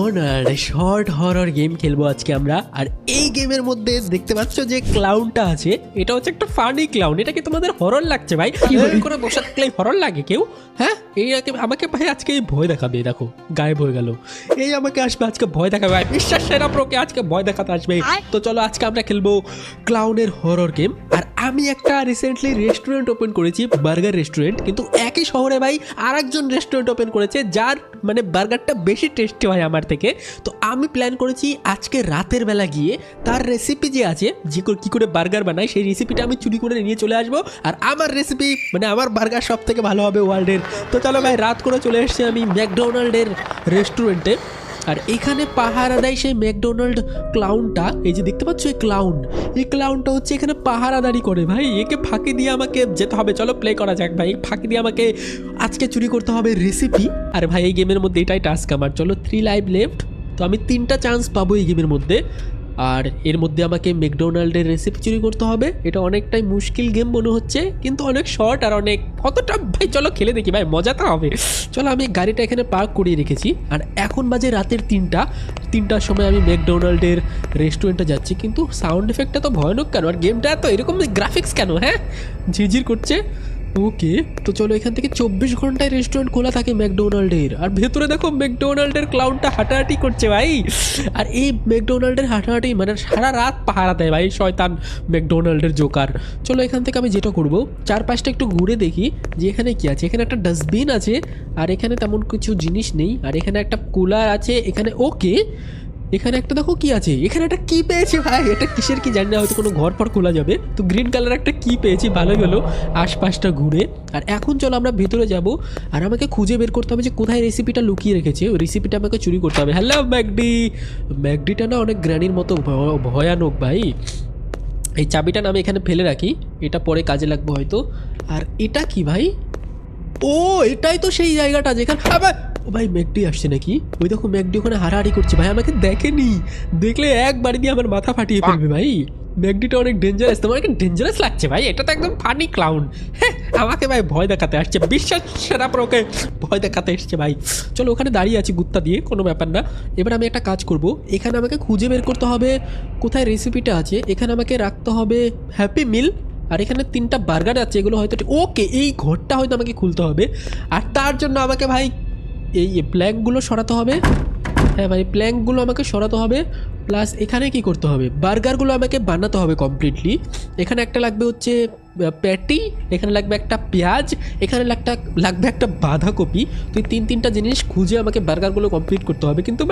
McDonald short horror game খেলবো আজকে আমরা। আর এই গেমের মধ্যে দেখতে পাচ্ছ যে ক্লাউনটা আছে, এটা হচ্ছে একটা ফানি ক্লাউন। এটা কি তোমাদের হরর লাগছে ভাই? এরকম করে বসে থাকলেই হরর লাগে কেউ? হ্যাঁ, এই আমাকে ভাই আজকে এই ভয় দেখাবে। দেখো গায়েব হয়ে গেল। এই আমাকে আসবে আজকে ভয় দেখাবে ভাই, বিশ্বাস সেরা প্রোকে আজকে ভয় দেখাতে আসবে। তো চলো আজকে আমরা খেলবো ক্লাউনের হরর গেম। আর আমি একটা রিসেন্টলি রেস্টুরেন্ট ওপেন করেছি, বার্গার রেস্টুরেন্ট। কিন্তু একই শহরে ভাই আর একজন রেস্টুরেন্ট ওপেন করেছে যার মানে বার্গারটা বেশি টেস্টি হয় আমার থেকে। তো আমি প্ল্যান করেছি আজকে রাতের বেলা গিয়ে তার রেসিপি যে আছে, যে কী করে বার্গার বানায় সেই রেসিপিটা আমি চুরি করে নিয়ে চলে আসবো। আর আমার রেসিপি মানে আমার বার্গার সব থেকে ভালো হবে ওয়ার্ল্ডের। তো চলো ভাই, রাত করে চলে এসেছি আমি ম্যাকডোনাল্ডের রেস্টুরেন্টে। আর এখানে পাহারা দেয় সেই ম্যাকডোনাল্ড ক্লাউনটা। এই যে দেখতে পাচ্ছ এই ক্লাউনটা হচ্ছে এখানে পাহারাদারি করে ভাই। একে ফাঁকি দিয়ে আমাকে যেতে হবে। চলো প্লে করা যাক ভাই। ফাঁকি দিয়ে আমাকে আজকে চুরি করতে হবে রেসিপি। আর ভাই এই গেমের মধ্যে এটাই টাস্ক আমার। চলো 3 লাইভ লেফট। তো আমি 3টা চান্স পাবো এই গেমের মধ্যে। আর এর মধ্যে আমাকে ম্যাকডোনাল্ডের রেসিপি চুরি করতে হবে। এটা অনেকটাই মুশকিল গেম মনে হচ্ছে, কিন্তু অনেক শর্ট আর অনেক কতটা ভাই। চলো খেলে দেখি ভাই, মজা তো হবে। চলো আমি গাড়িটা এখানে পার্ক করিয়ে রেখেছি। আর এখন বাজে রাতের 3টার সময় আমি ম্যাকডোনাল্ডের রেস্টুরেন্টে যাচ্ছি। কিন্তু সাউন্ড এফেক্টটা তো ভয়ানক কেন? আর গেমটা তো এরকম গ্রাফিক্স কেন? হ্যাঁ, ঝিরঝির করছে। ওকে, তো চলো এখান থেকে 24 ঘন্টায় রেস্টুরেন্ট খোলা থাকে ম্যাকডোনাল্ডের। আর ভেতরে দেখো ম্যাকডোনাল্ডের ক্লাউনটা হাঁটাহাঁটি করছে ভাই। আর এই ম্যাকডোনাল্ডের হাঁটাহাঁটি মানে সারা রাত পাহারা দেয় ভাই শয়তান ম্যাকডোনাল্ডের জোকার। চলো এখান থেকে আমি যেটা করবো, চারপাশটা একটু ঘুরে দেখি যে এখানে কি আছে। এখানে একটা ডাস্টবিন আছে, আর এখানে তেমন কিছু জিনিস নেই। আর এখানে একটা কুলার আছে এখানে। ওকে, এখানে একটা দেখো কি আছে। এখানে একটা কি পেয়েছি ভাই, এটা কিসের কি জানি না, হয়তো কোনো ঘর পর খোলা যাবে। তো গ্রিন কালার একটা কি পেয়েছি, ভালোই হলো আশপাশটা ঘুরে। আর এখন চলো আমরা ভেতরে যাব। আর আমাকে খুঁজে বের করতে হবে যে কোথায় রেসিপিটা লুকিয়ে রেখেছে। ওই রেসিপিটা আমাকে চুরি করতে হবে। হ্যালো ম্যাকডিটা না অনেক গ্র্যানির মতো ভয়ানক ভাই। এই চাবিটা না আমি এখানে ফেলে রাখি, এটা পরে কাজে লাগবে হয়তো। আর এটা কি ভাই? ও এটাই তো সেই জায়গাটা যেখানে আবার ও ভাই ম্যাকডি আসছে নাকি? ওই দেখো ম্যাকডি ওখানে হারাহারি করছে ভাই। আমাকে দেখেনি, দেখলে একবার দিয়ে আমার মাথা ফাটিয়ে ফেলবে ভাই। ম্যাকডিটা অনেক ডেঞ্জারাস। তোমার অনেক ডেঞ্জারাস লাগছে ভাই। এটা তো একদম ফানি ক্লাউন। হ্যাঁ, আমাকে ভাই ভয় দেখাতে আসছে, বিশ্বাস সেরা ওকে ভয় দেখাতে এসছে ভাই। চলো ওখানে দাঁড়িয়ে আছি গুত্তা দিয়ে, কোনো ব্যাপার না। এবার আমি একটা কাজ করব, এখানে আমাকে খুঁজে বের করতে হবে কোথায় রেসিপিটা আছে। এখানে আমাকে রাখতে হবে হ্যাপি মিল। আর এখানে 3টা বার্গার আছে, এগুলো হয়তো ওকে এই ঘরটা হয়তো আমাকে খুলতে হবে। আর তার জন্য আমাকে ভাই এই প্ল্যাঙ্কগুলো সরাতে হবে। হ্যাঁ ভাই, প্ল্যাঙ্কগুলো আমাকে সরাতে হবে। প্লাস এখানে কি করতে হবে, বার্গারগুলো আমাকে বানাতে হবে কমপ্লিটলি। এখানে একটা লাগবে হচ্ছে প্যাটি, এখানে লাগবে একটা পেঁয়াজ, এখানে লাগবে একটা বাঁধাকপি। তো এই 3টা জিনিস খুঁজে আমাকে বার্গারগুলো কমপ্লিট করতে হবে। কিন্তু ভাই